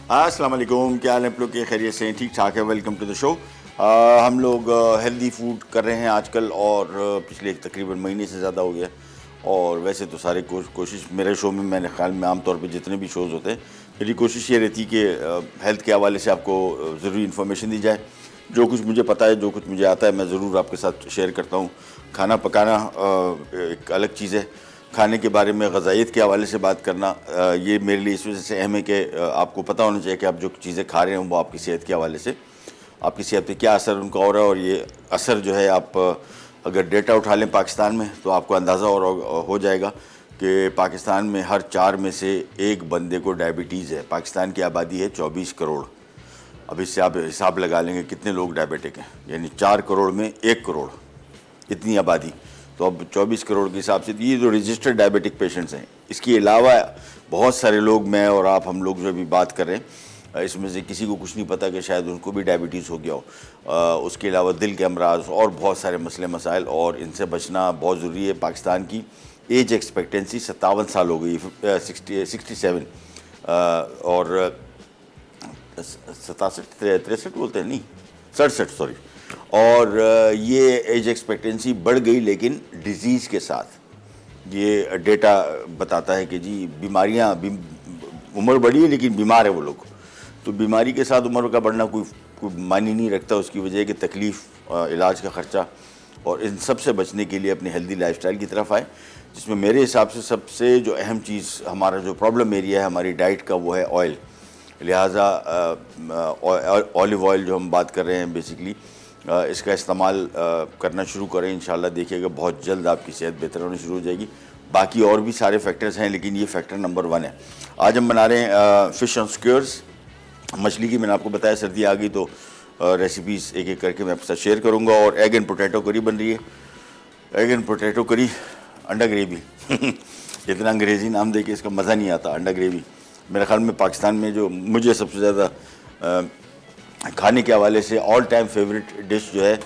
अस्सलाम वालेकुम, क्या हाल है आप लोग के? खैरियत से हैं? ठीक ठाक है। Welcome to the show. हम लोग हेल्दी फूड कर रहे हैं आजकल और पिछले एक तकरीबन महीने से ज़्यादा हो गया। और वैसे तो सारे कोशिश मेरे शो में, मेरे ख्याल में आमतौर पे जितने भी शोज़ होते हैं, मेरी कोशिश ये रहती कि हेल्थ के हवाले से आपको ज़रूरी इन्फॉर्मेशन दी जाए। जो कुछ मुझे पता है, जो कुछ मुझे आता है, मैं ज़रूर आपके साथ शेयर करता हूँ। खाना पकाना एक अलग चीज़ है। खाने के बारे में, ग़ज़ाइयत के हवाले से बात करना ये मेरे लिए इस वजह से अहम है कि आपको पता होना चाहिए कि आप जो चीज़ें खा रहे हैं वो आपकी सेहत के हवाले से, आपकी सेहत पे क्या असर उनका हो रहा है। और ये असर जो है, आप अगर डेटा उठा लें पाकिस्तान में, तो आपको अंदाज़ा और हो जाएगा कि पाकिस्तान में हर 4 में से 1 बंदे को डायबिटीज़ है। पाकिस्तान की आबादी है 24 करोड़। अब इससे आप हिसाब लगा लेंगे कितने लोग डायबिटिक हैं, यानी 4 करोड़ में 1 करोड़, इतनी आबादी। तो अब 24 करोड़ के हिसाब से ये जो रजिस्टर्ड डायबिटिक पेशेंट्स हैं, इसके अलावा बहुत सारे लोग, मैं और आप, हम लोग जो अभी बात कर रहे हैं, इसमें से किसी को कुछ नहीं पता कि शायद उनको भी डायबिटीज़ हो गया हो। उसके अलावा दिल के अमराज और बहुत सारे मसले मसाइल, और इनसे बचना बहुत ज़रूरी है। पाकिस्तान की एज एक्सपेक्टेंसी 57 साल हो गई, 67, और 67 बोलते हैं, नहीं 67, सॉरी। और ये एज एक्सपेक्टेंसी बढ़ गई, लेकिन डिज़ीज़ के साथ। ये डेटा बताता है कि जी बीमारियाँ, उम्र बढ़ी है लेकिन बीमार है वो लोग। तो बीमारी के साथ उम्र का बढ़ना कोई मायने नहीं रखता। उसकी वजह है कि तकलीफ़, इलाज का ख़र्चा, और इन सब से बचने के लिए अपनी हेल्दी लाइफस्टाइल की तरफ आए, जिसमें मेरे हिसाब से सबसे जो अहम चीज़, हमारा जो प्रॉब्लम एरिया है हमारी डाइट का, वो है ऑयल। लिहाजा ऑलिव ऑयल जो हम बात कर रहे हैं बेसिकली, इसका इस्तेमाल करना शुरू करें। इंशाल्लाह देखिएगा बहुत जल्द आपकी सेहत बेहतर होनी शुरू हो जाएगी। बाकी और भी सारे फैक्टर्स हैं, लेकिन ये फैक्टर नंबर 1 है। आज हम बना रहे हैं फ़िश ऑन स्क्यूअर्स, मछली की। मैंने आपको बताया सर्दी आ गई तो रेसिपीज़ एक एक करके मैं आपके साथ शेयर करूँगा। और एग एंड पोटैटो करी बन रही है। एग एंड पोटैटो करी, अंडा ग्रेवी इतना अंग्रेज़ी नाम दे के इसका मज़ा नहीं आता। अंडा ग्रेवी मेरे ख्याल में पाकिस्तान में जो मुझे सबसे ज़्यादा खाने के हवाले से ऑल टाइम फेवरेट डिश जो है,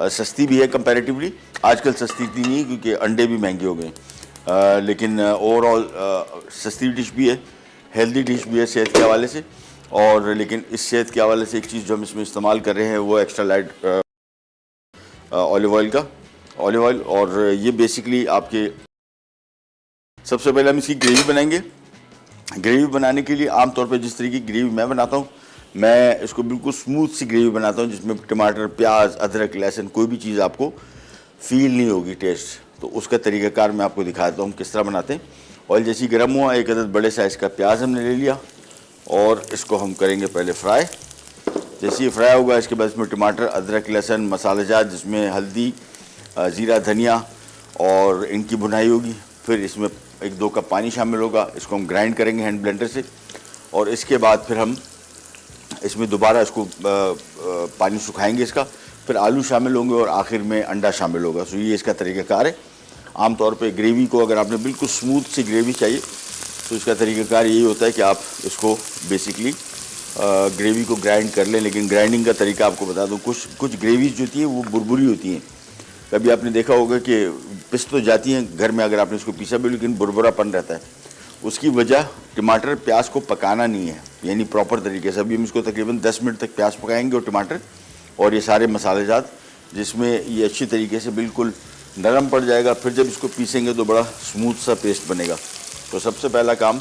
सस्ती भी है कंपैरेटिवली। आजकल सस्ती इतनी नहीं क्योंकि अंडे भी महंगे हो गए, लेकिन ओवरऑल सस्ती डिश भी है, हेल्दी डिश भी है सेहत के हवाले से। और लेकिन इस सेहत के हवाले से एक चीज़ जो हम इसमें इस्तेमाल कर रहे हैं वो एक्स्ट्रा लाइट ऑलिव ऑयल। और ये बेसिकली आपके, सबसे पहले हम इसकी ग्रेवी बनाएंगे। ग्रेवी बनाने के लिए आमतौर पर जिस तरीके की ग्रेवी मैं बनाता हूँ, मैं इसको बिल्कुल स्मूथ सी ग्रेवी बनाता हूँ, जिसमें टमाटर, प्याज, अदरक, लहसुन, कोई भी चीज़ आपको फील नहीं होगी टेस्ट। तो उसका तरीक़ाकार मैं आपको दिखा देता हूँ किस तरह बनाते हैं। ऑयल जैसी गर्म हुआ, एक अदद बड़े साइज़ का प्याज हमने ले लिया और इसको हम करेंगे पहले फ्राई। जैसे ये फ्राई होगा, इसके बाद इसमें टमाटर, अदरक, लहसुन, मसालेजात जिसमें हल्दी, ज़ीरा, धनिया और इनकी भुनाई होगी। फिर इसमें 1-2 कप पानी शामिल होगा। इसको हम ग्राइंड करेंगे हैंड ब्लेंडर से। और इसके बाद फिर हम इसमें दोबारा इसको पानी सुखाएंगे इसका, फिर आलू शामिल होंगे और आखिर में अंडा शामिल होगा। सो ये इसका तरीक़ाकार है। आमतौर पे ग्रेवी को अगर आपने बिल्कुल स्मूथ सी ग्रेवी चाहिए तो इसका तरीक़ाकार यही होता है कि आप इसको बेसिकली ग्रेवी को ग्राइंड कर लें। लेकिन ग्राइंडिंग का तरीका आपको बता दूँ, कुछ ग्रेवीज जो होती हैं वो बुरबुरी होती हैं। कभी आपने देखा होगा कि पिस तो जाती हैं घर में अगर आपने इसको पीसा भी, लेकिन बुरबुरापन रहता है। उसकी वजह टमाटर प्याज को पकाना नहीं है, यानी प्रॉपर तरीके से। अभी हम इसको तकरीबन 10 मिनट तक प्याज पकाएंगे और टमाटर और ये सारे मसालेजात, जिसमें ये अच्छी तरीके से बिल्कुल नरम पड़ जाएगा। फिर जब इसको पीसेंगे तो बड़ा स्मूथ सा पेस्ट बनेगा। तो सबसे पहला काम,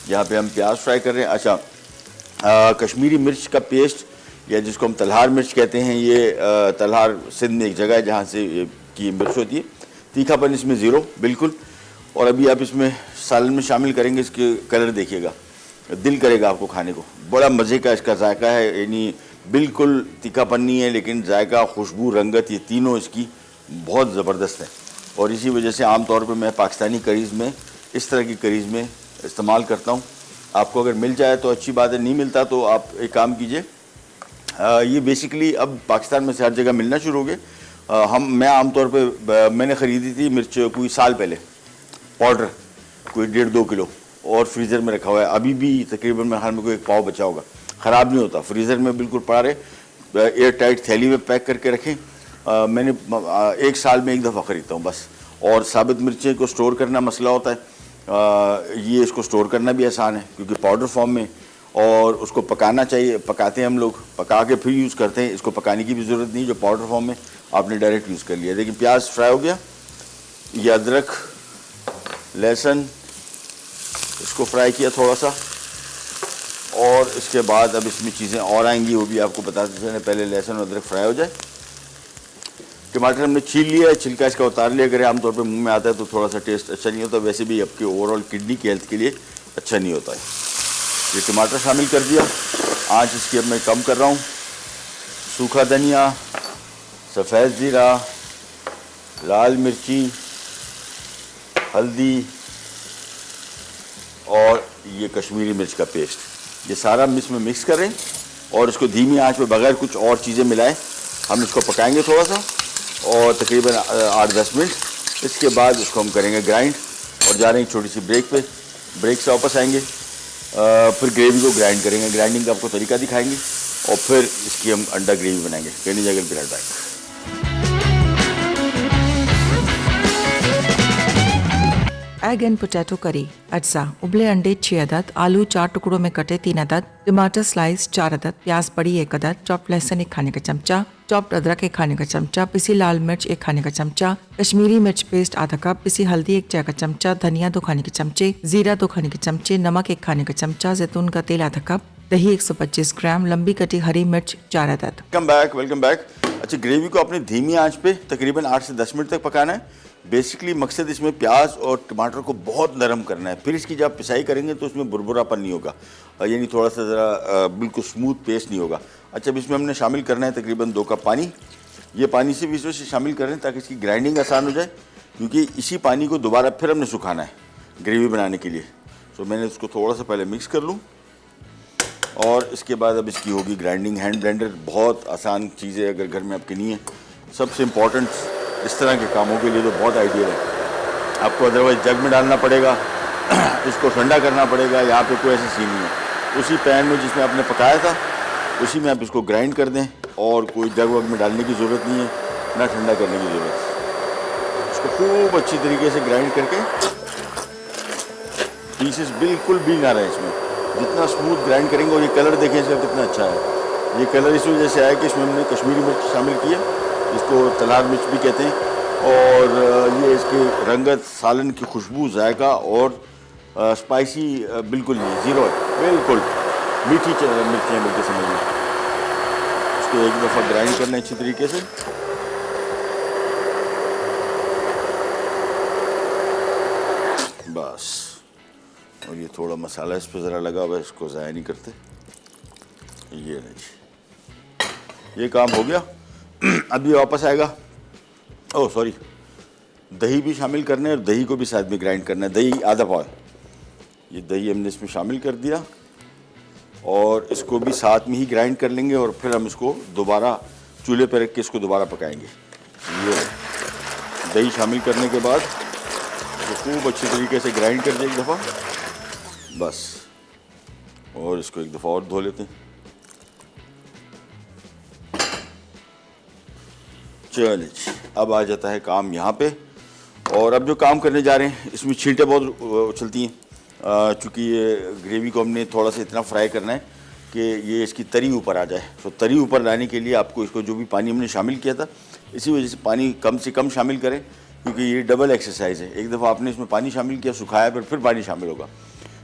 यहाँ पे हम प्याज फ्राई कर रहे हैं। अच्छा, कश्मीरी मिर्च का पेस्ट, या जिसको हम तलहार मिर्च कहते हैं, ये तलहार सिंध में एक जगह है जहाँ से की मिर्च होती है। तीखापन इसमें ज़ीरो बिल्कुल। और अभी आप इसमें सालन में शामिल करेंगे, इसके कलर देखिएगा, दिल करेगा आपको खाने को। बड़ा मज़े का इसका जायका है, यानी बिल्कुल तीखापन नहीं है, लेकिन जायका, खुशबू, रंगत, ये तीनों इसकी बहुत ज़बरदस्त है। और इसी वजह से आमतौर पर मैं पाकिस्तानी करीज़ में, इस तरह की करीज़ में इस्तेमाल करता हूँ। आपको अगर मिल जाए तो अच्छी बात है, नहीं मिलता तो आप एक काम कीजिए, ये बेसिकली अब पाकिस्तान में से हर जगह मिलना शुरू हो गए। मैं आमतौर पे मैंने ख़रीदी थी मिर्च कोई साल पहले, पाउडर कोई 1.5-2 किलो, और फ्रीज़र में रखा हुआ है। अभी भी तकरीबन मेरे ख्याल में कोई 1 पाव बचा होगा। ख़राब नहीं होता, फ्रीज़र में बिल्कुल पड़ा रहे, एयर टाइट थैली में पैक करके रखें। मैंने 1 साल में 1 दफ़ा ख़रीदता हूँ बस। और साबित मिर्चें को स्टोर करना मसला होता है, ये इसको स्टोर करना भी आसान है क्योंकि पाउडर फॉर्म में, और उसको पकाना चाहिए, पकाते हैं हम लोग, पका के फिर यूज़ करते हैं। इसको पकाने की भी ज़रूरत नहीं, जो पाउडर फॉर्म में आपने डायरेक्ट यूज़ कर लिया। देखिए प्याज फ्राई हो गया, ये अदरक लहसुन इसको फ्राई किया थोड़ा सा, और इसके बाद अब इसमें चीज़ें और आएंगी, वो भी आपको बताते चलें। पहले लहसुन और अदरक फ्राई हो जाए। टमाटर हमने छील लिया है, छिलका इसका उतार लिया। अगर आमतौर पे मुंह में आता है तो थोड़ा सा टेस्ट अच्छा नहीं होता, वैसे भी आपके ओवरऑल किडनी की हेल्थ के लिए अच्छा नहीं होता है। ये टमाटर शामिल कर दिया, आँच इसकी अब मैं कम कर रहा हूँ। सूखा धनिया, सफ़ेद ज़ीरा, लाल मिर्ची, हल्दी और ये कश्मीरी मिर्च का पेस्ट, ये सारा इसमें मिक्स करें और इसको धीमी आंच पे बगैर कुछ और चीज़ें मिलाएं हम इसको पकाएंगे थोड़ा सा, और तकरीबन 8-10 मिनट। इसके बाद इसको हम करेंगे ग्राइंड और जा रहे हैं छोटी सी ब्रेक पे। ब्रेक से वापस आएंगे, फिर ग्रेवी को ग्राइंड करेंगे। ग्राइंडिंग का आपको तरीका दिखाएंगे और फिर इसकी हम अंडा ग्रेवी बनाएंगे। कहने जगह बिराट बैक। एग एंड पोटैटो करी। अज्जा: उबले अंडे 6 अदद, आलू 4 टुकड़ों में कटे 3 अदद, टमाटर स्लाइस 4 अदद, प्याज बड़ी 1 अदद, चॉप्ड लहसुन 1 खाने का चमचा, चॉप्ड अदरक 1 खाने का चमचा, पिसी लाल मिर्च 1 खाने का चमचा, कश्मीरी मिर्च पेस्ट आधा कप, पिसी हल्दी 1 चाय का चमचा, धनिया 2 खाने के चमचे, जीरा 2 खाने के चमचे, नमक 1 खाने का चमचा, जैतून का तेल आधा कप, दही 125 ग्राम, लंबी कटी हरी मिर्च 4 अदद। Welcome back. अच्छा, ग्रेवी को आपने धीमी आंच पे तकरीबन 8 से 10 मिनट तक पकाना है। बेसिकली मकसद इसमें प्याज और टमाटर को बहुत नरम करना है, फिर इसकी जब पिसाई करेंगे तो उसमें बुरबुरापन नहीं होगा, यानी थोड़ा सा ज़रा बिल्कुल स्मूथ पेस्ट नहीं होगा। अच्छा, अब इसमें हमने शामिल करना है तकरीबन 2 कप पानी। ये पानी सिर्फ इस वजह से शामिल करें ताकि इसकी ग्राइंडिंग आसान हो जाए, क्योंकि इसी पानी को दोबारा फिर हमने सुखाना है ग्रेवी बनाने के लिए। तो मैंने इसको थोड़ा सा पहले मिक्स कर लूँ और इसके बाद अब इसकी होगी ग्राइंडिंग। हैंड ब्लेंडर बहुत आसान चीज़ है, अगर घर में आपके नहीं है। सबसे इम्पॉर्टेंट इस तरह के कामों के लिए तो बहुत आइडियल है। आपको अदरवाइज जग में डालना पड़ेगा, इसको ठंडा करना पड़ेगा। यहाँ पे कोई ऐसी सीन नहीं है, उसी पैन में जिसमें आपने पकाया था उसी में आप इसको ग्राइंड कर दें, और कोई जग वग में डालने की ज़रूरत नहीं है, ना ठंडा करने की ज़रूरत है। इसको खूब अच्छी तरीके से ग्राइंड करके पीसेस बिल्कुल भी ना रहे इसमें, जितना स्मूथ ग्राइंड करेंगे। और ये कलर देखें इसका कितना अच्छा है। ये कलर इस वजह से आया कि इसमें हमने कश्मीरी मिर्च शामिल की है, इसको तलार मिर्च भी कहते हैं, और ये इसकी रंगत, सालन की खुशबू, जायका और स्पाइसी बिल्कुल नहीं, ज़ीरो है, बिल्कुल मीठी मिर्चियाँ बिल्कुल समझिए। इसको एक दफ़ा ग्राइंड करना है अच्छी तरीके से। बस, और ये थोड़ा मसाला इस पर ज़रा लगा हुआ है, इसको ज़ाया नहीं करते। ये नहीं, ये काम हो गया। अभी वापस आएगा। ओह सॉरी, दही भी शामिल करना है और दही को भी साथ में ग्राइंड करना है। दही आधा पाव, ये दही हमने इसमें शामिल कर दिया और इसको भी साथ में ही ग्राइंड कर लेंगे, और फिर हम इसको दोबारा चूल्हे पर रख के इसको दोबारा पकाएंगे। ये दही शामिल करने के बाद इसको खूब अच्छी तरीके से ग्राइंड कर दिया एक दफ़ा, बस, और इसको एक दफ़ा और धो लेते हैं। चलिए, अब आ जाता है काम यहाँ पे। और अब जो काम करने जा रहे हैं इसमें छींटें बहुत उछलती हैं, चूँकि ये ग्रेवी को हमने थोड़ा सा इतना फ्राई करना है कि ये इसकी तरी ऊपर आ जाए। तो तरी ऊपर लाने के लिए आपको इसको जो भी पानी हमने शामिल किया था, इसी वजह से पानी कम से कम शामिल करें, क्योंकि ये डबल एक्सरसाइज है। एक दफ़ा आपने इसमें पानी शामिल किया, सुखाया, फिर पानी शामिल होगा,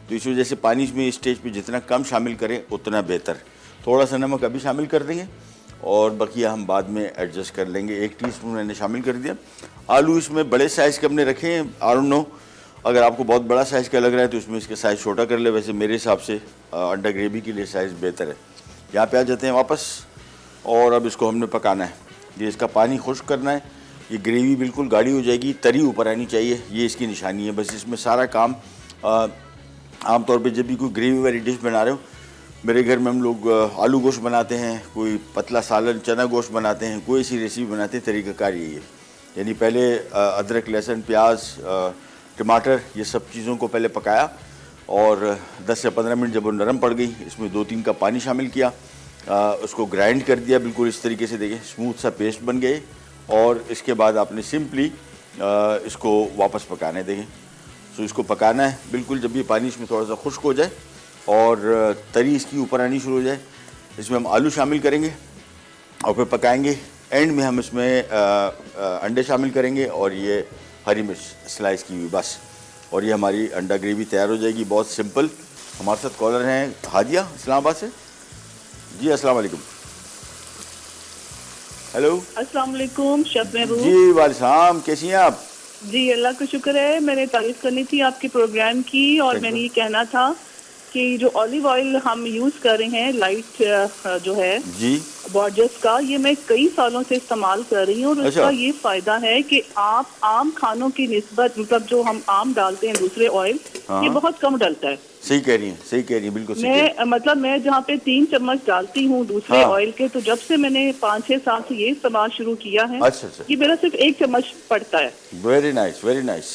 तो इस वजह से पानी इसमें स्टेज पे जितना कम शामिल करें उतना बेहतर। थोड़ा सा नमक अभी शामिल कर देंगे और बकिया हम बाद में एडजस्ट कर लेंगे। 1 टीस्पून मैंने शामिल कर दिया। आलू इसमें बड़े साइज़ के हमने रखे हैं, आई डोंट नो, अगर आपको बहुत बड़ा साइज़ का लग रहा है तो इसमें इसका साइज़ छोटा कर ले। वैसे मेरे हिसाब से अंडा ग्रेवी के लिए साइज़ बेहतर है। यहाँ पे आ जाते हैं वापस, और अब इसको हमने पकाना है। ये इसका पानी खुश्क करना है, ये ग्रेवी बिल्कुल गाढ़ी हो जाएगी, तरी ऊपर आनी चाहिए, ये इसकी निशानी है। बस इसमें सारा काम, आमतौर पे जब भी कोई ग्रेवी वाली डिश बना रहे हो, मेरे घर में हम लोग आलू गोश्त बनाते हैं, कोई पतला सालन चना गोश्त बनाते हैं, कोई ऐसी रेसिपी बनाते हैं, तरीक़ाकार यही है। यानी पहले अदरक लहसुन प्याज टमाटर ये सब चीज़ों को पहले पकाया, और 10 से 15 मिनट जब वो नरम पड़ गई, इसमें 2-3 कप पानी शामिल किया, उसको ग्राइंड कर दिया बिल्कुल इस तरीके से, देखें स्मूथ सा पेस्ट बन गए। और इसके बाद आपने सिंपली इसको वापस पकाना है, देखें। सो इसको पकाना है बिल्कुल, जब ये पानी इसमें थोड़ा सा खुश्क हो जाए और तरी इसकी ऊपर आनी शुरू हो जाए, इसमें हम आलू शामिल करेंगे और फिर पकाएंगे। एंड में हम इसमें अंडे शामिल करेंगे और ये हरी मिर्च स्लाइस की हुई, बस। और ये हमारी अंडा ग्रेवी तैयार हो जाएगी, बहुत सिंपल। हमारे साथ कॉलर हैं हादिया इस्लामाबाद से। जी अस्सलाम वालेकुम। हेलो। अस्सलाम वालेकुम शेफ महबूब। जी वालेकुम, कैसी हैं आप? जी अल्लाह का शुक्र है। मैंने तारीफ करनी थी आपके प्रोग्राम की, और मैंने ये कहना था कि जो ऑलिव ऑयल हम यूज कर रहे हैं लाइट जो है जी बॉर्जस का, ये मैं कई सालों से इस्तेमाल कर रही हूँ और अच्छा। उसका ये फायदा है कि आप आम खानों की निस्बत, मतलब जो हम आम डालते हैं दूसरे ऑयल, हाँ। ये बहुत कम डलता है। सही कह रही हैं, सही कह रही हैं, बिल्कुल सही कह रही हैं। मैं जहाँ पे 3 चम्मच डालती हूँ दूसरे हाँ। ऑयल के, तो जब से मैंने 5-6 साल से ये इस्तेमाल शुरू किया है, अच्छा। ये मेरा सिर्फ 1 चम्मच पड़ता है। वेरी नाइस, वेरी नाइस,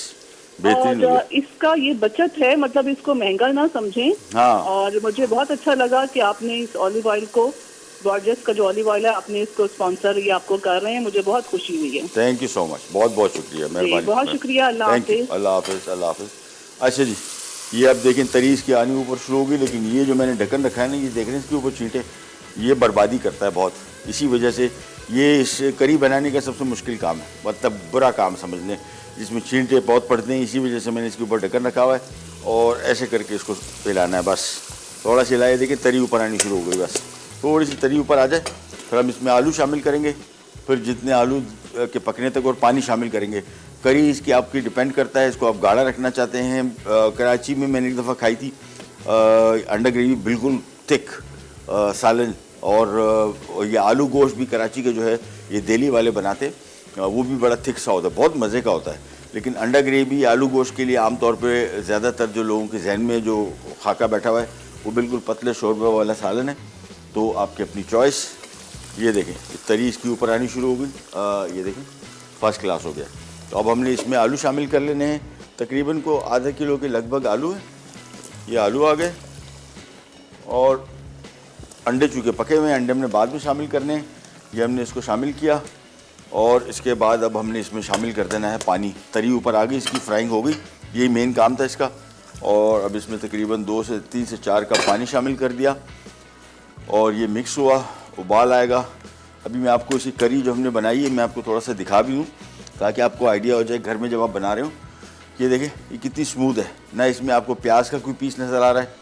बेहतरीन हो और गया। इसका ये बचत है, मतलब इसको महंगा ना समझें। हाँ। और मुझे बहुत अच्छा लगा कि आपने इस ऑलिव ऑयल को, गॉर्जियस का जो ऑलिव ऑयल है, आपने इसको स्पॉन्सर ये आपको कर रहे हैं, मुझे बहुत खुशी हुई है। थैंक यू सो मच, बहुत बहुत शुक्रिया, मेहरबानी। बहुत शुक्रिया, अल्लाह थैंक यू, हाफिज। अल्लाह हाफिज, अल्लाह हाफिज। अच्छा जी, ये आप देखें तरी इसकी आनी ऊपर शुरू होगी, लेकिन ये जो मैंने ढक्कन रखा है ना, ये देख रहे हैं इसके ऊपर छींटे, ये बर्बादी करता है बहुत। इसी वजह से ये इस करी बनाने का सबसे मुश्किल काम है, मतलब बुरा काम समझ लें, जिसमें छींटे बहुत पड़ते हैं। इसी वजह से मैंने इसके ऊपर ढक्कन रखा हुआ है और ऐसे करके इसको पिलाना है बस। थोड़ा सा हिलाया, देखिए तरी ऊपर आनी शुरू हो गई, बस थोड़ी सी तरी ऊपर आ जाए, फिर हम इसमें आलू शामिल करेंगे, फिर जितने आलू के पकने तक, और पानी शामिल करेंगे। करी इसकी आपकी डिपेंड करता है, इसको आप गाढ़ा रखना चाहते हैं। कराची में मैंने एक दफ़ा खाई थी अंडा ग्रेवी, बिल्कुल थिक सालन, और ये आलू गोश्त भी कराची के जो है ये दिल्ली वाले बनाते, वो भी बड़ा थिक सा होता है, बहुत मज़े का होता है। लेकिन अंडा ग्रेवी आलू गोश्त के लिए आमतौर पे ज़्यादातर जो लोगों के जहन में जो खाका बैठा हुआ है, वो बिल्कुल पतले शोरबे वाला सालन है। तो आपकी अपनी चॉइस। ये देखें तरी इसकी ऊपर आनी शुरू हो गई, ये देखें फर्स्ट क्लास हो गया। तो अब हमने इसमें आलू शामिल कर लेने हैं, तकरीबन को आधा किलो के लगभग आलू है। ये आलू आ गए, और अंडे चूँकि पके हुए हैं, अंडे हमने बाद में शामिल करने हैं। ये हमने इसको शामिल किया, और इसके बाद अब हमने इसमें शामिल कर देना है पानी। तरी ऊपर आ गई, इसकी फ्राइंग हो गई, यही मेन काम था इसका। और अब इसमें तकरीबन 2 से 3 से 4 कप पानी शामिल कर दिया, और ये मिक्स हुआ, उबाल आएगा। अभी मैं आपको इसी करी जो हमने बनाई है, मैं आपको थोड़ा सा दिखा भी हूँ, ताकि आपको आइडिया हो जाए घर में जब आप बना रहे हो। ये देखें ये कितनी स्मूथ है, ना इसमें आपको प्याज का कोई पीस नज़र आ रहा है,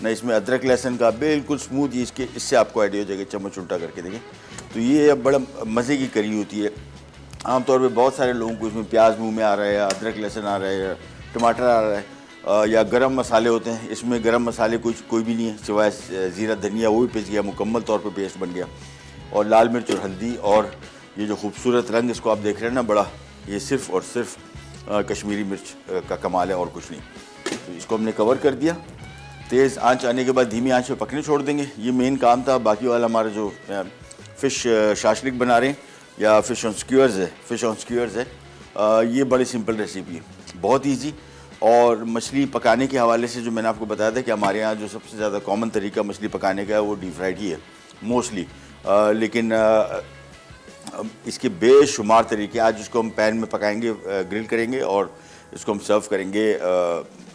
ना इसमें अदरक लहसुन का, बिल्कुल स्मूथ। ये इससे आपको आइडिया हो जाएगा, चम्मच उल्टा करके देखें। तो ये अब बड़ा मज़े की करी होती है। आमतौर पे बहुत सारे लोगों को इसमें प्याज मुंह में आ रहा है, या अदरक लहसुन आ रहा है, या टमाटर आ रहा है, या गरम मसाले होते हैं। इसमें गरम मसाले कोई भी नहीं है सिवाय ज़ीरा धनिया, वो भी पिस गया, मुकम्मल तौर पे पेस्ट बन गया। और लाल मिर्च और हल्दी, और ये जो खूबसूरत रंग इसको आप देख रहे हैं ना बड़ा, ये सिर्फ़ और सिर्फ कश्मीरी मिर्च का कमाल है और कुछ नहीं। तो इसको हमने कवर कर दिया। तेज़ आंच आने के बाद धीमी आंच पे पकने छोड़ देंगे, ये मेन काम था। बाकी वाला हमारा जो फ़िश शाशलिक बना रहे हैं, या फ़िश ऑन स्क्यूअर्स है, ये बड़ी सिंपल रेसिपी है, बहुत ईजी। और मछली पकाने के हवाले से जो मैंने आपको बताया था कि हमारे यहाँ जो सबसे ज़्यादा कॉमन तरीका मछली पकाने का है वो डीप फ्राइड ही है मोस्टली, लेकिन इसके बेशुमार तरीके। आज इसको हम पैन में पकाएंगे, ग्रिल करेंगे, और इसको हम सर्व करेंगे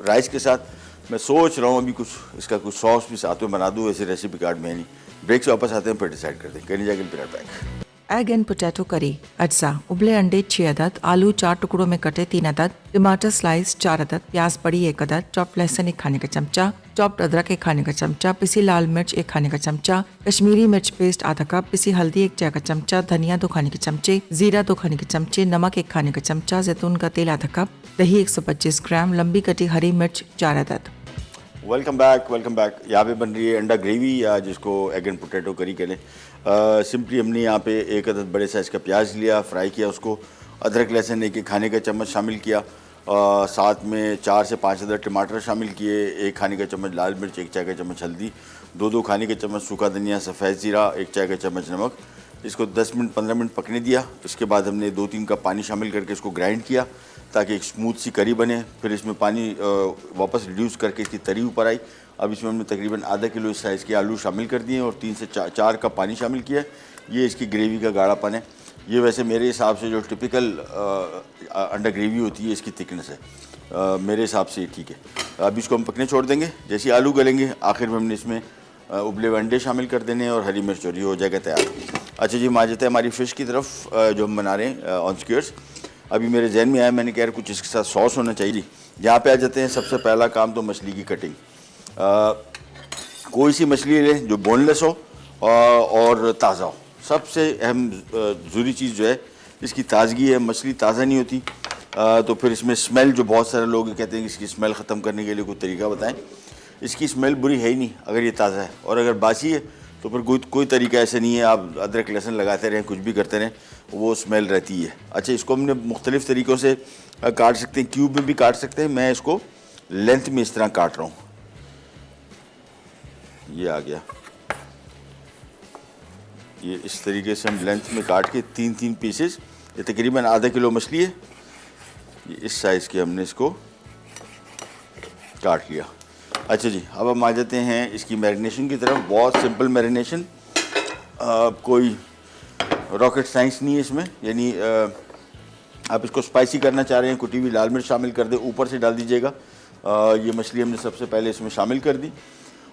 राइस के साथ। मैं सोच रहा हूँ अभी कुछ इसका कुछ सॉस भी साथ में बना दूँ, ऐसे रेसिपी कार्ड में नहीं। ब्रेक से वापस आते हैं, फिर डिसाइड करते हैं। कहीं जाके फिर बैक। एग एंड पोटैटो करी अज्जा, उबले अंडे 6 अदद, आलू 4 टुकड़ों में कटे 3 अदद, टमाटर स्लाइस 4 अदद, प्याज बड़ी 1 अदद, चॉप लहसुन 1 खाने का चमचा, चॉप्ड अदरक 1 खाने का चमचा, पिसी लाल मिर्च 1 खाने का चमचा, कश्मीरी मिर्च पेस्ट आधा कप, पिसी हल्दी 1 चाय का चमचा, धनिया 2 खाने के चमचे, जीरा 2 खाने के चमचे, नमक 1 खाने का चमचा, जैतून का तेल आधा कप, दही 125 ग्राम, लंबी कटी हरी मिर्च 4 अदद। Welcome back. यहाँ पे बन रही है अंडा ग्रेवी, या जिसको एग एंड पोटैटो करी कह लें। सिंपली हमने यहाँ पे 1 अदद बड़े साइज़ का प्याज लिया, फ्राई किया उसको, अदरक लहसुन 1 खाने का चम्मच शामिल किया, साथ में 4 से 5 अदद टमाटर शामिल किए, 1 खाने का चम्मच लाल मिर्च, 1 चाय का चम्मच हल्दी, 2 खाने के चम्मच सूखा धनिया, सफ़ेद ज़ीरा, 1 चाय का चम्मच नमक। इसको 10 मिनट 15 मिनट पकने दिया। उसके बाद हमने 2-3 कप पानी शामिल करके इसको ग्राइंड किया, ताकि एक स्मूथ सी करी बने। फिर इसमें पानी वापस रिड्यूस करके इसकी तरी ऊपर आई। अब इसमें हमने तकरीबन आधा किलो इस साइज़ के आलू शामिल कर दिए, और 3 से 4 कप पानी शामिल किया। ये इसकी ग्रेवी का गाढ़ापन है। ये वैसे मेरे हिसाब से जो टिपिकल अंडा ग्रेवी होती है, इसकी थिकनेस है। मेरे हिसाब से ये ठीक है। अब इसको हम पकने छोड़ देंगे। जैसे आलू गलेंगे आखिर में हमने इसमें उबले हुए अंडे शामिल कर देने और हरी मिर्च, और ये हो जाएगा तैयार। अच्छा जी, हम आ जाते हैं हमारी फ़िश की तरफ जो हम बना रहे हैं ऑन स्क्यूअर्स। अभी मेरे जहन में आया, मैंने कहा कुछ इसके साथ सॉस होना चाहिए। यहाँ पे आ जाते हैं। सबसे पहला काम तो मछली की कटिंग। कोई सी मछली लें जो बोनलेस हो और ताज़ा हो। सबसे अहम ज़रूरी चीज़ जो है इसकी ताज़गी है। मछली ताज़ा नहीं होती तो फिर इसमें स्मेल, जो बहुत सारे लोग कहते हैं कि इसकी स्मेल ख़त्म करने के लिए कोई तरीका बताएं। इसकी स्मेल बुरी है ही नहीं अगर ये ताज़ा है, और अगर बासी है तो फिर कोई तरीका ऐसा नहीं है। आप अदरक लहसुन लगाते रहें, कुछ भी करते रहें, वो स्मेल रहती है। अच्छा, इसको हमने मुख्तलिफ़ तरीक़ों से काट सकते हैं। क्यूब में भी काट सकते हैं। मैं इसको लेंथ में इस तरह काट रहा हूँ। ये आ गया। ये इस तरीके से हम लेंथ में काट के 3-3 पीसेस, ये तकरीबन आधा किलो मछली है, ये इस साइज़ के हमने इसको काट लिया। अच्छा जी, अब हम आ जाते हैं इसकी मैरिनेशन की तरफ। बहुत सिंपल मैरिनेशन, कोई रॉकेट साइंस नहीं है इसमें। यानी आप इसको स्पाइसी करना चाह रहे हैं, कुटी हुई लाल मिर्च शामिल कर दें, ऊपर से डाल दीजिएगा। ये मछली हमने सबसे पहले इसमें शामिल कर दी।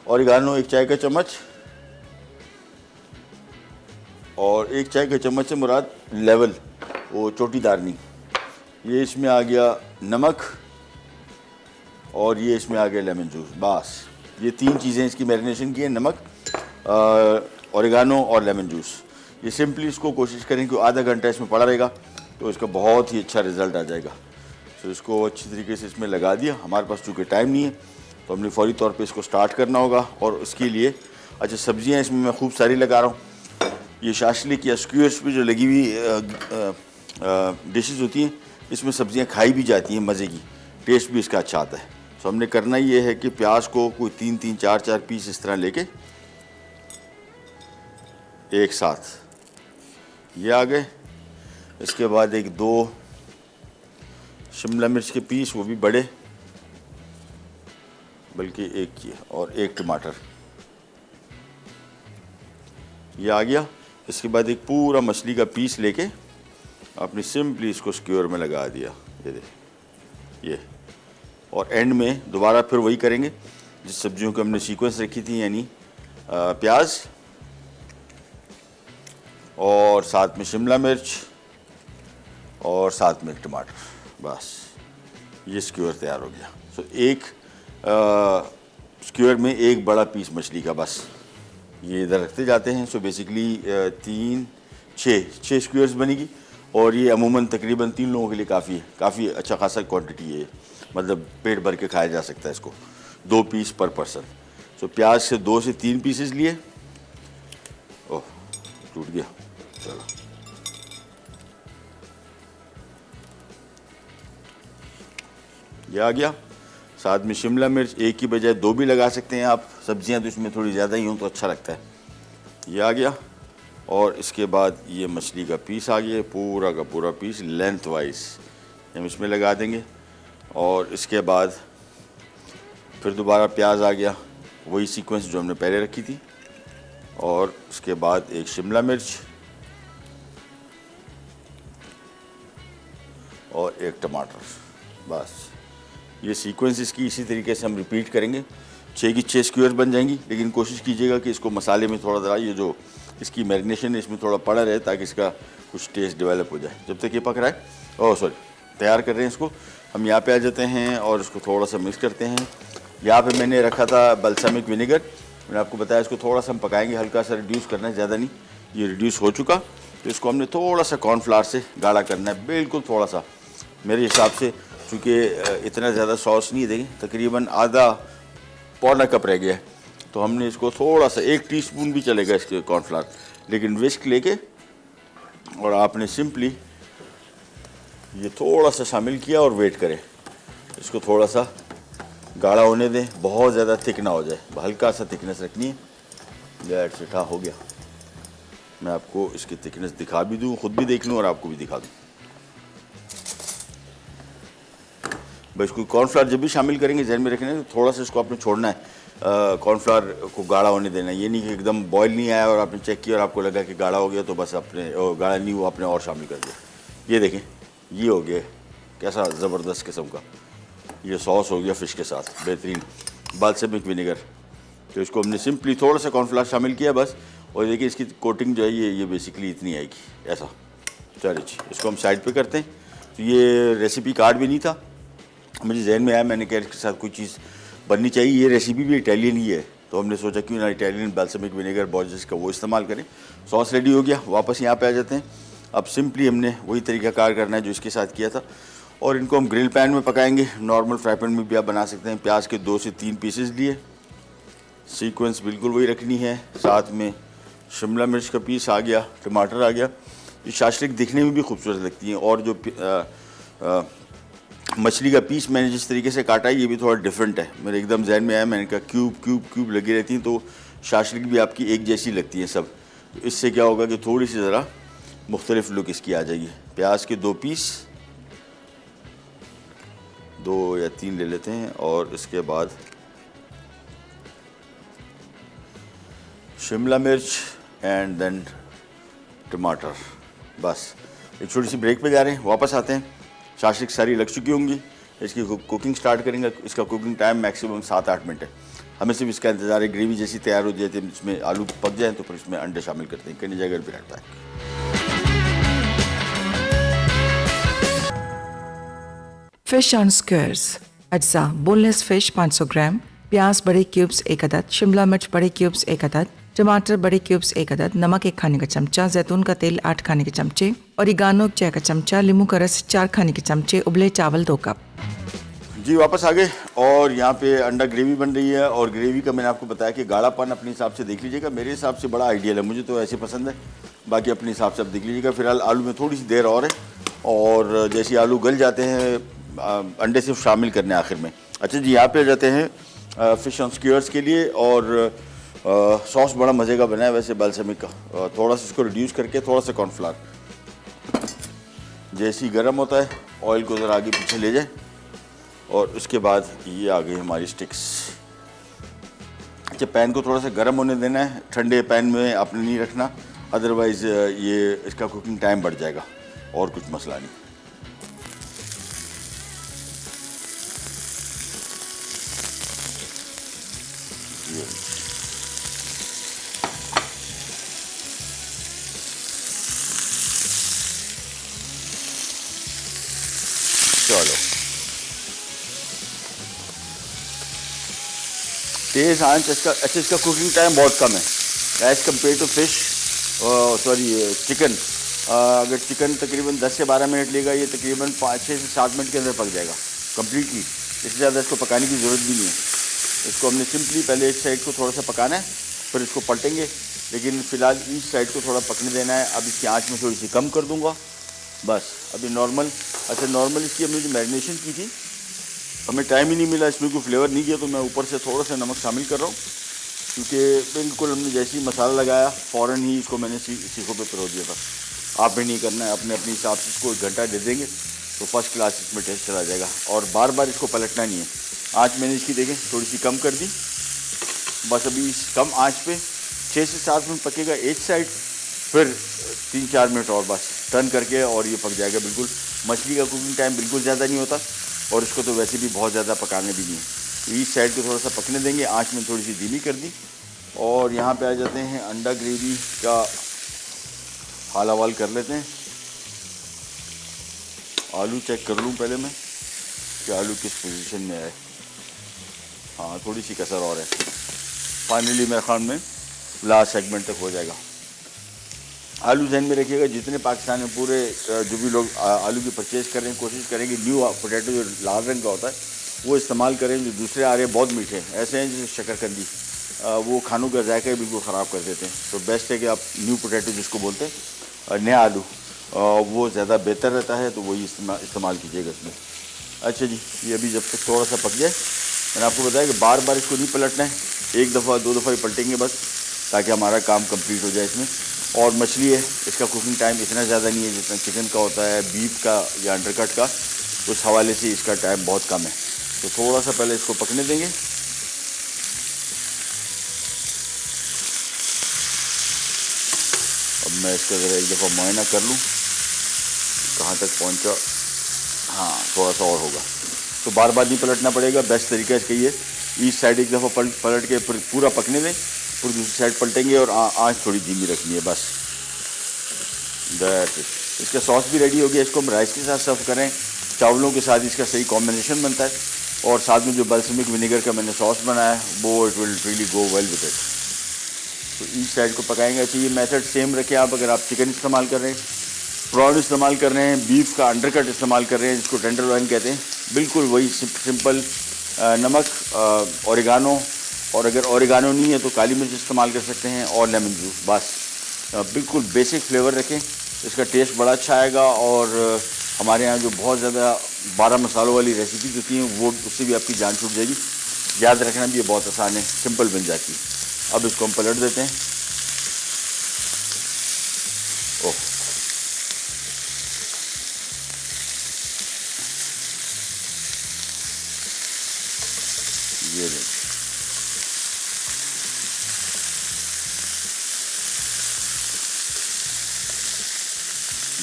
ऑरिगानो 1 चाय का चम्मच, और 1 चाय का चम्मच से मुराद लेवल, वो चोटीदार नहीं। ये इसमें आ गया नमक, और ये इसमें आ गया लेमन जूस। बस ये 3 चीज़ें इसकी मैरिनेशन की है, नमक, ऑरिगानो और लेमन जूस। ये सिंपली इसको कोशिश करें कि आधा घंटा इसमें पड़ा रहेगा तो इसका बहुत ही अच्छा रिज़ल्ट आ जाएगा। तो इसको अच्छी तरीके से इसमें लगा दिया। हमारे पास चूँकि टाइम नहीं है तो हमने फ़ौरी तौर पे इसको स्टार्ट करना होगा, और उसके लिए अच्छा सब्ज़ियाँ इसमें मैं खूब सारी लगा रहा हूँ। ये शाशलिक या स्क्यूअर्स पे जो लगी हुई डिशेस होती हैं, इसमें सब्ज़ियाँ खाई भी जाती हैं, मज़े की, टेस्ट भी इसका अच्छा आता है। तो हमने करना ये है कि प्याज को कोई 3-3, 4-4 पीस इस तरह लेके एक साथ ये आ गए। इसके बाद 1-2 शिमला मिर्च के पीस, वो भी बड़े, बल्कि एक ये, और 1 टमाटर ये आ गया। इसके बाद एक पूरा मछली का पीस लेके आपने सिंपली इसको स्क्यूअर में लगा दिया। ये देख ये, और एंड में दोबारा फिर वही करेंगे जिस सब्जियों की हमने सीक्वेंस रखी थी, यानी प्याज और साथ में शिमला मिर्च और साथ में 1 टमाटर। बस ये स्क्यूअर तैयार हो गया। तो एक स्क्यूअर में 1 बड़ा पीस मछली का, बस ये इधर रखते जाते हैं। सो बेसिकली 6 स्क्यूअर्स बनेगी, और ये अमूमन तकरीबन 3 लोगों के लिए काफ़ी है। काफ़ी अच्छा खासा क्वांटिटी है, मतलब पेट भर के खाया जा सकता है इसको। 2 पीस पर पर्सन। सो प्याज से 2 से 3 पीसेस लिए। ओह, टूट गया। चलो, ये आ गया। साथ में शिमला मिर्च 1 की बजाय 2 भी लगा सकते हैं आप। सब्जियां तो इसमें थोड़ी ज़्यादा ही हों तो अच्छा लगता है। ये आ गया, और इसके बाद ये मछली का पीस आ गया, पूरा का पूरा पीस लेंथ वाइज हम इसमें लगा देंगे। और इसके बाद फिर दोबारा प्याज आ गया, वही सीक्वेंस जो हमने पहले रखी थी, और उसके बाद 1 शिमला मिर्च और 1 टमाटर। बस ये सीक्वेंस इसकी इसी तरीके से हम रिपीट करेंगे। 6 की 6 स्क्यूअर्स बन जाएंगी, लेकिन कोशिश कीजिएगा कि इसको मसाले में थोड़ा ज़रा, ये जो इसकी मैरिनेशन है इसमें थोड़ा पड़ा रहे, ताकि इसका कुछ टेस्ट डेवलप हो जाए। जब तक ये पक रहा है, ओह सॉरी, तैयार कर रहे हैं इसको। हम यहाँ पे आ जाते हैं और इसको थोड़ा सा मिक्स करते हैं। यहाँ पे मैंने रखा था बल्सामिक विनेगर, मैंने आपको बताया इसको थोड़ा सा हम पकाएंगे, हल्का सा रिड्यूस करना है, ज़्यादा नहीं। ये रिड्यूस हो चुका, तो इसको हमने थोड़ा सा कॉर्नफ्लावर से गाढ़ा करना है, बिल्कुल थोड़ा सा मेरे हिसाब से, चूँकि इतना ज़्यादा सॉस नहीं देंगे, तकरीबन आधा पौना कप रह गया है, तो हमने इसको थोड़ा सा 1 टीस्पून भी चलेगा इसके कॉर्नफ्लावर, लेकिन विस्क लेके और आपने सिंपली ये थोड़ा सा शामिल किया और वेट करें। इसको थोड़ा सा गाढ़ा होने दें, बहुत ज़्यादा थिक ना हो जाए, हल्का सा थिकनेस रखनी है। दैट्स इट, हाँ हो गया। मैं आपको इसकी थिकनेस दिखा भी दूँ, ख़ुद भी देख लूँ और आपको भी दिखा दूँ। बस इसको कॉर्नफ्लावर जब भी शामिल करेंगे जहन में रखना है, तो थोड़ा सा इसको आपने छोड़ना है, कॉर्नफ्लावर को गाढ़ा होने देना है। ये नहीं कि एकदम बॉयल नहीं आया और आपने चेक किया और आपको लगा कि गाढ़ा हो गया तो बस आपने गाढ़ा नहीं हुआ, आपने और शामिल कर दिया। ये देखें, ये हो गया, कैसा ज़बरदस्त किस्म का। ये सॉस हो गया फ़िश के साथ बेहतरीन बाल्समिक विनेगर। तो इसको हमने सिंपली थोड़ा सा कॉर्नफ्लावर शामिल किया बस, और देखिए इसकी कोटिंग जो है ये बेसिकली इतनी आएगी ऐसा। चलिए जी, इसको हम साइड पे करते हैं। तो ये रेसिपी कार्ड भी नहीं था, मुझे जहन में आया, मैंने कहा इसके साथ कोई चीज़ बननी चाहिए। ये रेसिपी भी इटालियन ही है, तो हमने सोचा क्यों ना इटालियन बाल्समिक विनेगर बॉर्जेस का वो इस्तेमाल करें। सॉस रेडी हो गया, वापस यहाँ पे आ जाते हैं। अब सिंपली हमने वही तरीक़ाकार करना है जो इसके साथ किया था, और इनको हम ग्रिल पैन में पकाएंगे। नॉर्मल फ्राई पैन में भी आप बना सकते हैं। प्याज के 2 से 3 पीसेस लिए, सीक्वेंस बिल्कुल वही रखनी है। साथ में शिमला मिर्च का पीस आ गया, टमाटर आ गया। ये शाशलिक दिखने में भी खूबसूरत लगती हैं, और जो मछली का पीस मैंने जिस तरीके से काटा है ये भी थोड़ा डिफरेंट है। मेरे एकदम जहन में आया, मैंने कहा क्यूब लगी रहती हैं तो शाशलिक भी आपकी एक जैसी लगती है सब। तो इससे क्या होगा कि थोड़ी सी ज़रा मुख्तलिफ लुक इसकी आ जाएगी। प्याज के 2 पीस, 2 या 3 ले लेते हैं, और इसके बाद शिमला मिर्च एंड देन टमाटर। बस एक छोटी सी ब्रेक पे जा रहे हैं, वापस आते हैं। शाशलिक सारी लग चुकी होंगी, इसकी कुकिंग स्टार्ट करेंगे। इसका कुकिंग टाइम मैक्सिमम 7-8 मिनट है। हमें सिर्फ इसका इंतज़ार है, ग्रेवी जैसी तैयार हो जाती है, इसमें आलू पक जाए तो फिर इसमें अंडे शामिल करते हैं। कहीं जगह भी रहता है। Fish on squares. अज्जा बोनलेस फिश 500 ग्राम, प्याज बड़े क्यूब्स 1 अदद, शिमला मिर्च बड़े क्यूब्स 1 अदद, टमाटर बड़े क्यूब्स 1 अदद, नमक 1 खाने का चमचा, जैतून का तेल 8 खाने के चमचे, ओरिगानो 1 चाय का चमचा, नींबू का रस 4 खाने के चमचे, उबले चावल 2 कप। जी वापस आ गए, और यहाँ पे अंडा ग्रेवी बन रही है। और ग्रेवी का मैंने आपको बताया कि गाढ़ापन अपने हिसाब से देख लीजिएगा। मेरे हिसाब से बड़ा आइडियल है, मुझे तो ऐसे पसंद है, बाकी अपने हिसाब से आप देख लीजिएगा। फिलहाल आलू में थोड़ी सी देर और है, और जैसे आलू गल जाते हैं अंडे सिर्फ शामिल करने आखिर में। अच्छा जी, यहाँ पे आ जाते हैं फ़िश ऑन स्क्यूअर्स के लिए। और सॉस बड़ा मज़े का बना है वैसे बाल्समिक का। थोड़ा सा इसको रिड्यूस करके थोड़ा सा कॉर्नफ्लावर, जैसे ही गर्म होता है ऑयल को ज़रा आगे पीछे ले जाए, और उसके बाद ये आ गई हमारी स्टिक्स। अच्छा, पैन को थोड़ा सा गर्म होने देना है, ठंडे पैन में आपने नहीं रखना, अदरवाइज़ ये इसका कुकिंग टाइम बढ़ जाएगा, और कुछ मसला नहीं। चलो, तेज़ आंच इसका। अच्छा, इसका कुकिंग टाइम बहुत कम है as compare to fish, sorry chicken. अगर चिकन तकरीबन 10 से 12 मिनट लेगा, ये तकरीबन 6 से 7 मिनट के अंदर पक जाएगा कम्प्लीटली। इससे ज़्यादा इसको पकाने की ज़रूरत भी नहीं है। इसको हमने सिंपली पहले एक साइड को थोड़ा सा पकाना है, फिर इसको पलटेंगे, लेकिन फ़िलहाल इस साइड को थोड़ा पकने देना है। अब इसकी आँच में थोड़ी सी कम कर दूँगा, बस अभी नॉर्मल। अच्छा, नॉर्मल इसकी हमने जो मैरिनेशन की थी, हमें टाइम ही नहीं मिला, इसमें कोई फ्लेवर नहीं किया, तो मैं ऊपर से थोड़ा सा नमक शामिल कर रहा हूँ, क्योंकि बिल्कुल हमने जैसे ही मसाला लगाया फ़ौरन ही इसको मैंने सीखों पे पिरो दिया था। आप भी नहीं करना है, अपने अपने हिसाब से इसको 1 घंटा दे देंगे तो फर्स्ट क्लास इसमें टेस्ट चला जाएगा। और बार बार इसको पलटना नहीं है। आँच मैंने इसकी देखें थोड़ी सी कम कर दी, बस अभी इस कम आँच पे 6 से 7 मिनट पकेगा एक साइड, फिर 3-4 मिनट और बस टर्न करके और ये पक जाएगा बिल्कुल। मछली का कुकिंग टाइम बिल्कुल ज़्यादा नहीं होता, और इसको तो वैसे भी बहुत ज़्यादा पकाने भी नहीं है। तो इस साइड को थोड़ा सा पकने देंगे, आँच में थोड़ी सी धीमी कर दी। और यहाँ पे आ जाते हैं, अंडा ग्रेवी का हाल हवाल कर लेते हैं। आलू चेक कर लूँ पहले मैं कि आलू किस पोजीशन में है। हाँ, थोड़ी सी कसर और है। फाइनली मेरे ख्याल में लास्ट सेगमेंट तक हो जाएगा। आलू जहन में रखिएगा, जितने पाकिस्तान में पूरे जो भी लोग आलू की परचेज़ कर रहे हैं, कोशिश करेंगे न्यू पोटैटो जो लाल रंग का होता है वो इस्तेमाल करें। जो दूसरे आ रहे हैं बहुत मीठे हैं, ऐसे हैं जैसे शकरकंदी, वो खानों का जायका ही बिल्कुल ख़राब कर देते हैं। तो बेस्ट है कि आप न्यू पोटैटो जिसको बोलते हैं, नया आलू, वो ज़्यादा बेहतर रहता है, तो वही इस्तेमाल कीजिएगा इसमें। अच्छा जी, ये अभी जब तक थोड़ा सा पक जाए, मैंने आपको बताया कि बार बार इसको नहीं पलटना है, 1 दफ़ा 2 दफ़ा ही पलटेंगे बस, ताकि हमारा काम कंप्लीट हो जाए इसमें। और मछली है, इसका कुकिंग टाइम इतना ज़्यादा नहीं है जितना चिकन का होता है, बीफ का या अंडरकट का, उस हवाले से इसका टाइम बहुत कम है। तो थोड़ा सा पहले इसको पकने देंगे। अब मैं इसका ज़रा एक दफ़ा मुआयना कर लूँ कहाँ तक पहुँचा। हाँ, थोड़ा सा और होगा। तो बार बार नहीं पलटना पड़ेगा। बेस्ट तरीका इसका ये, ईस्ट साइड एक दफ़ा पलट के पूरा पकने दें, फिर दूसरी साइड पलटेंगे और आँच थोड़ी धीमी रखनी है बस। That's it. इसका सॉस भी रेडी हो गया। इसको हम राइस के साथ सर्व करें, चावलों के साथ इसका सही कॉम्बिनेशन बनता है। और साथ में जो बल्समिक विनेगर का मैंने सॉस बनाया है वो it will really go well with it. तो ईच साइड को पकाएंगे। अच्छा, ये मेथड सेम रखें आप। अगर आप चिकन इस्तेमाल कर रहे हैं, प्रॉन इस्तेमाल कर रहे हैं, बीफ का अंडरकट इस्तेमाल कर रहे हैं जिसको टेंडरलॉइन कहते हैं, बिल्कुल वही सिंपल नमक, ओरिगानो, और अगर ओरिगानो नहीं है तो काली मिर्च इस्तेमाल कर सकते हैं और लेमन जूस। बस बिल्कुल बेसिक फ्लेवर रखें, इसका टेस्ट बड़ा अच्छा आएगा। और हमारे यहाँ जो बहुत ज़्यादा 12 मसालों वाली रेसिपी होती हैं वो उससे भी आपकी जान छूट जाएगी। याद रखना भी ये बहुत आसान है, सिंपल बन जाती है। अब इसको हम पलट देते हैं। ओह, ये देखिए,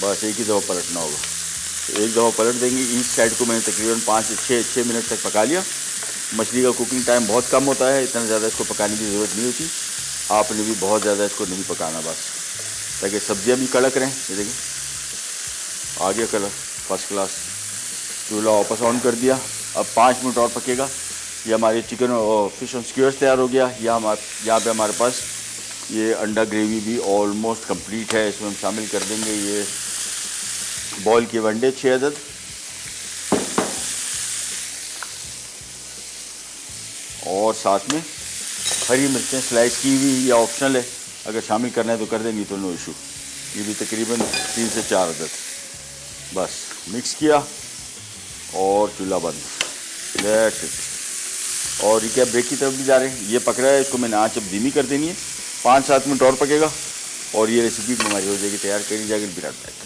बस एक ही दफ़ा पलटना होगा। तो एक दफ़ा पलट देंगे। ईस्ट साइड को मैंने तकरीबन 5 से 6 मिनट तक पका लिया। मछली का कुकिंग टाइम बहुत कम होता है, इतना ज़्यादा इसको पकाने की ज़रूरत नहीं होती। आपने भी बहुत ज़्यादा इसको नहीं पकाना बस, ताकि सब्जियां भी कड़क रहें। ये देखिए आ गया कलर फर्स्ट क्लास। चूल्हा वापस ऑन कर दिया। अब 5 मिनट और पकेगा। ये हमारे चिकन और फिश ऑन स्क्यूअर्स तैयार हो गया। यहाँ पे हमारे पास ये अंडा ग्रेवी भी ऑलमोस्ट कंप्लीट है। इसमें हम शामिल कर देंगे ये बॉयल किए अंडे 6 अदद, और साथ में हरी मिर्चें स्लाइस की हुई, या ऑप्शनल है, अगर शामिल करना है तो कर देंगे तो नो इशू। ये भी तकरीबन 3 से 4 अदद। बस मिक्स किया और चूल्हा बंद। That's it. और ये क्या ब्रेक की तरफ भी जा रहे हैं, ये पक रहा है। इसको मैंने आँच अब धीमी कर देनी है। 5-7 मिनट और पकेगा और ये रेसिपी हमारी हो जाएगी तैयार। करी जाएगी Virat bag.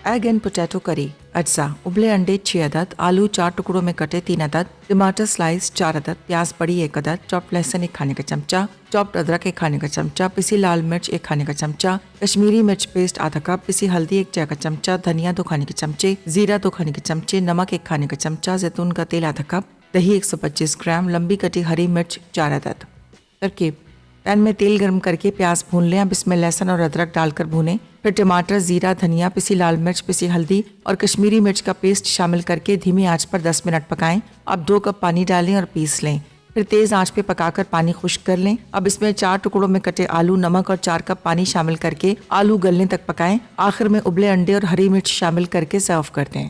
Egg and potato करी अज्जा, उबले अंडे 6 अदद, आलू 4 टुकड़ों में कटे 3 अदद, टमाटर स्लाइस 4 अदद, प्याज बड़ी 1 अदद, चॉप्ड लहसुन 1 खाने का चमचा, चॉप्ड अदरक 1 खाने का चमचा, पिसी लाल मिर्च 1 खाने का चमचा, कश्मीरी मिर्च पेस्ट आधा कप, पिसी हल्दी 1 चाय का चमचा, धनिया 2 खाने के चमचे, जीरा 2 खाने के चमचे, नमक 1 खाने का चमचा, जैतून का तेल आधा कप, दही 125 ग्राम, लंबी कटी हरी मिर्च 4 अदद। तरकीब: पैन में तेल गर्म करके प्याज भून लें। अब इसमें लहसुन और अदरक डालकर भूनें। फिर टमाटर, जीरा, धनिया, पिसी लाल मिर्च, पिसी हल्दी और कश्मीरी मिर्च का पेस्ट शामिल करके धीमी आंच पर 10 मिनट पकाएं। अब 2 कप पानी डालें और पीस लें। फिर तेज़ आंच पे पकाकर पानी खुश्क कर लें। अब इसमें 4 टुकड़ों में कटे आलू, नमक और 4 कप पानी शामिल करके आलू गलने तक पकाएं। आखिर में उबले अंडे और हरी मिर्च शामिल करके सर्व कर दें।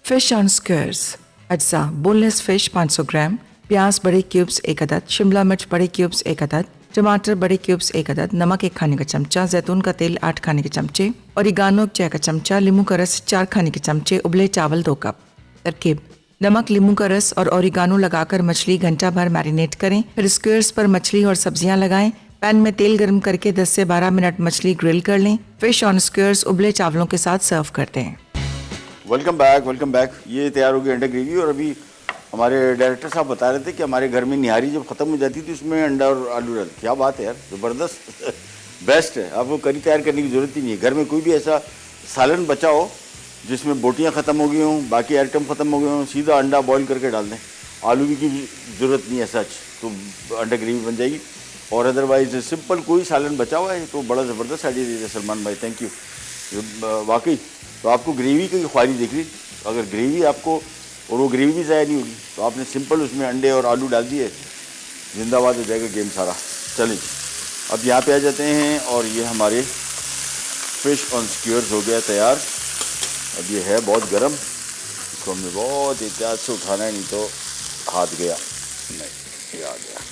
फिश ऑन स्क्वायर्स अज्जा: बोनलेस फिश 500 ग्राम, प्याज बड़े क्यूब्स 1 अदद, शिमला मिर्च बड़े क्यूब्स 1 अदद, टमाटर बड़े क्यूब्स 1 अदद, नमक 1 खाने का चमचा, जैतून का तेल 8 खाने के चमचे, ओरिगानो 1 चाय का चमचा, नींबू का रस 4 खाने के चमचे, उबले चावल 2 कप। तरकीब: नमक, नींबू का रस और ओरिगानो लगाकर मछली घंटा भर मैरिनेट करें। फिर स्क्वायर्स पर मछली और सब्जियां लगाएं। पैन में तेल गर्म करके 10 से 12 मिनट मछली ग्रिल कर लें। फिश ऑन स्क्वायर्स उबले चावलों के साथ सर्व करते हैं। Welcome back, welcome back. ये तैयार होगी अंडा ग्रेवी। और अभी हमारे डायरेक्टर साहब बता रहे थे कि हमारे घर में निहारी जब ख़त्म हो जाती थी उसमें अंडा और आलू डाल। क्या बात है यार, ज़बरदस्त बेस्ट है। आपको करी तैयार करने की ज़रूरत ही नहीं है। घर में कोई भी ऐसा सालन बचा हो जिसमें बोटियाँ ख़त्म हो गई हों, बाकी आइटम ख़त्म हो गए हों, सीधा अंडा बॉईल करके डाल दें। आलू की ज़रूरत नहीं है सच, तो अंडा ग्रेवी बन जाएगी। और अदरवाइज सिंपल कोई सालन बचा हुआ है तो बड़ा ज़बरदस्त आइडिया दीजिए सलमान भाई, थैंक यू। वाकई तो आपको ग्रेवी की ख्वाहिश दिख रही, अगर ग्रेवी आपको, और वो ग्रेवी भी ज़ाया नहीं होगी, तो आपने सिंपल उसमें अंडे और आलू डाल दिए, जिंदाबाद हो जाएगा गेम सारा। चलिए अब यहाँ पे आ जाते हैं। और ये हमारे फिश ऑन स्क्यूअर्स हो गया तैयार। अब ये है बहुत गर्म, इसको हमने बहुत एहतियात से उठाना है, नहीं तो हाथ गया। नहीं, ये आ गया।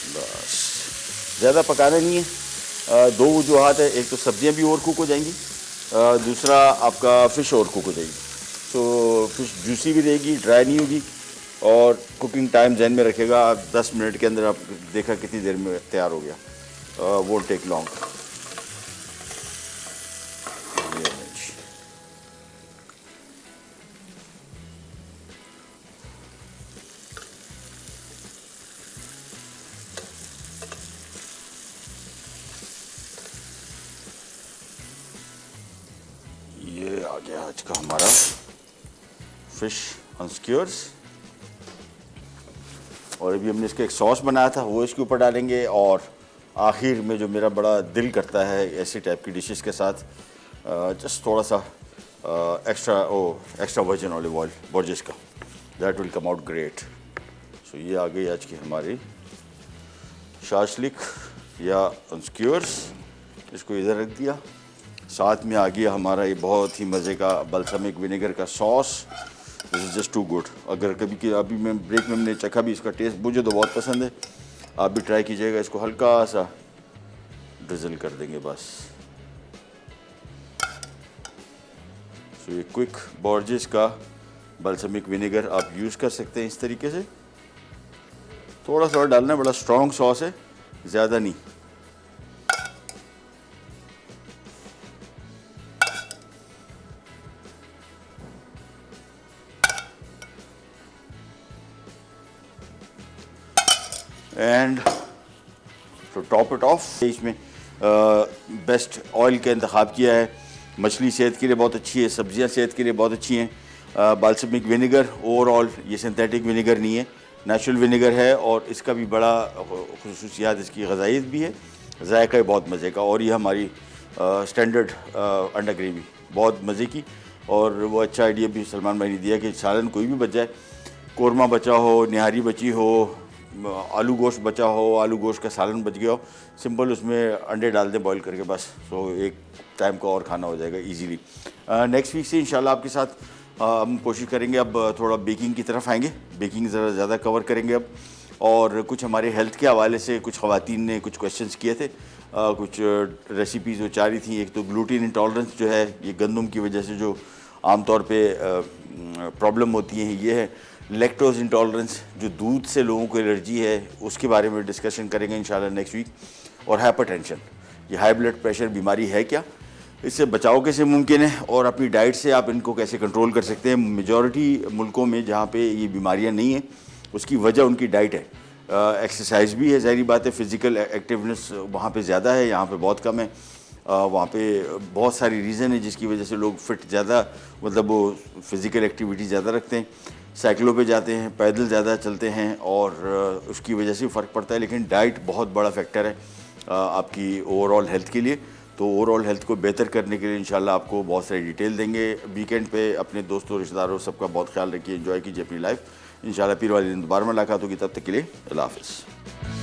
बस ज़्यादा पकाना नहीं है। 2 वजूहात है, एक तो सब्जियां भी ओवर कुक हो जाएंगी, दूसरा आपका फ़िश ओवर कुक हो जाएगी। तो फिश जूसी भी रहेगी, ड्राई नहीं होगी। और कुकिंग टाइम जहन में रखेगा, आप 10 मिनट के अंदर आप देखा कितनी देर में तैयार हो गया। Won't take long. गया आज का हमारा फिश ऑन स्क्यूअर्स। और अभी हमने इसका एक सॉस बनाया था वो इसके ऊपर डालेंगे। और आखिर में जो मेरा बड़ा दिल करता है ऐसी टाइप की डिशेस के साथ जस्ट थोड़ा सा extra virgin olive oil Borges का, that will come out great. So ये आ गई आज की हमारी शाशलिक या ऑन स्क्यूअर्स। इसको इधर रख दिया। साथ में आ गया हमारा ये बहुत ही मज़े का बल्समिक विनेगर का sauce. This is just too good. अगर कभी अभी मैं ब्रेक में हमने चखा भी, इसका टेस्ट मुझे तो बहुत पसंद है, आप भी ट्राई कीजिएगा। इसको हल्का सा ड्रिजल कर देंगे बस। सो ये क्विक बोर्जेस का बल्समिक विनेगर आप यूज़ कर सकते हैं इस तरीके से। थोड़ा सा डालना है, बड़ा स्ट्रॉन्ग सॉस है, ज़्यादा नहीं। एंड तो टॉप इट ऑफ। इसमें बेस्ट ऑयल का इंतखाब किया है। मछली सेहत के लिए बहुत अच्छी है, सब्जियां सेहत के लिए बहुत अच्छी हैं। बाल्समिक विनेगर ओवरऑल ये सिंथेटिक विनेगर नहीं है, नेचुरल विनेगर है। और इसका भी बड़ा खुसूसियात, इसकी ग़ज़ाइयत भी है, जायका बहुत मज़े का। और ये हमारी स्टैंडर्ड अंडा ग्रेवी बहुत मज़े की। और वो अच्छा आइडिया भी सलमान भाई ने दिया कि सालन कोई भी बच जाए, कोरमा बचा हो, निहारी बची हो, आलू गोश्त बचा हो, आलू गोश्त का सालन बच गया हो, सिंपल उसमें अंडे डाल दें बॉईल करके बस। सो एक टाइम का और खाना हो जाएगा इजीली। नेक्स्ट वीक से इंशाल्लाह आपके साथ हम कोशिश करेंगे, अब थोड़ा बेकिंग की तरफ आएंगे, बेकिंग ज़रा ज़्यादा कवर करेंगे अब। और कुछ हमारे हेल्थ के हवाले से कुछ ख़वातीन ने कुछ क्वेश्चंस किए थे, कुछ रेसिपीज़ जो चाह रही थी। एक तो ग्लूटीन इंटॉलरेंस जो है, ये गंदम की वजह से जो आमतौर पे प्रॉब्लम होती है, ये है। लैक्टोज इंटॉलरेंस, जो दूध से लोगों को एलर्जी है, उसके बारे में डिस्कशन करेंगे इंशाल्लाह नेक्स्ट वीक। और हाइपरटेंशन, ये हाई ब्लड प्रेशर बीमारी है क्या, इससे बचाव कैसे मुमकिन है, और अपनी डाइट से आप इनको कैसे कंट्रोल कर सकते हैं। मेजॉरिटी मुल्कों में जहाँ पे ये बीमारियाँ नहीं हैं, उसकी वजह उनकी डाइट है। एक्सरसाइज भी है, ज़ाहिर बात है, फ़िज़िकल एक्टिवनेस वहाँ पे ज़्यादा है, यहाँ पे बहुत कम है। वहाँ पे बहुत सारी रीज़न है जिसकी वजह से लोग फिट ज़्यादा, मतलब वो फ़िज़िकल एक्टिविटी ज़्यादा रखते हैं, साइकिलों पे जाते हैं, पैदल ज़्यादा चलते हैं, और उसकी वजह से फ़र्क पड़ता है। लेकिन डाइट बहुत बड़ा फैक्टर है आपकी ओवरऑल हेल्थ के लिए। तो ओवरऑल हेल्थ को बेहतर करने के लिए इंशाल्लाह आपको बहुत सारी डिटेल देंगे। वीकेंड पे अपने दोस्तों रिश्तेदारों सबका बहुत ख्याल रखिए, एंजॉय कीजिए अपनी लाइफ। इंशाल्लाह फिर वाले दिन दोबारा मुलाकात होगी, तब तक के लिए अल्लाह हाफ़िज़।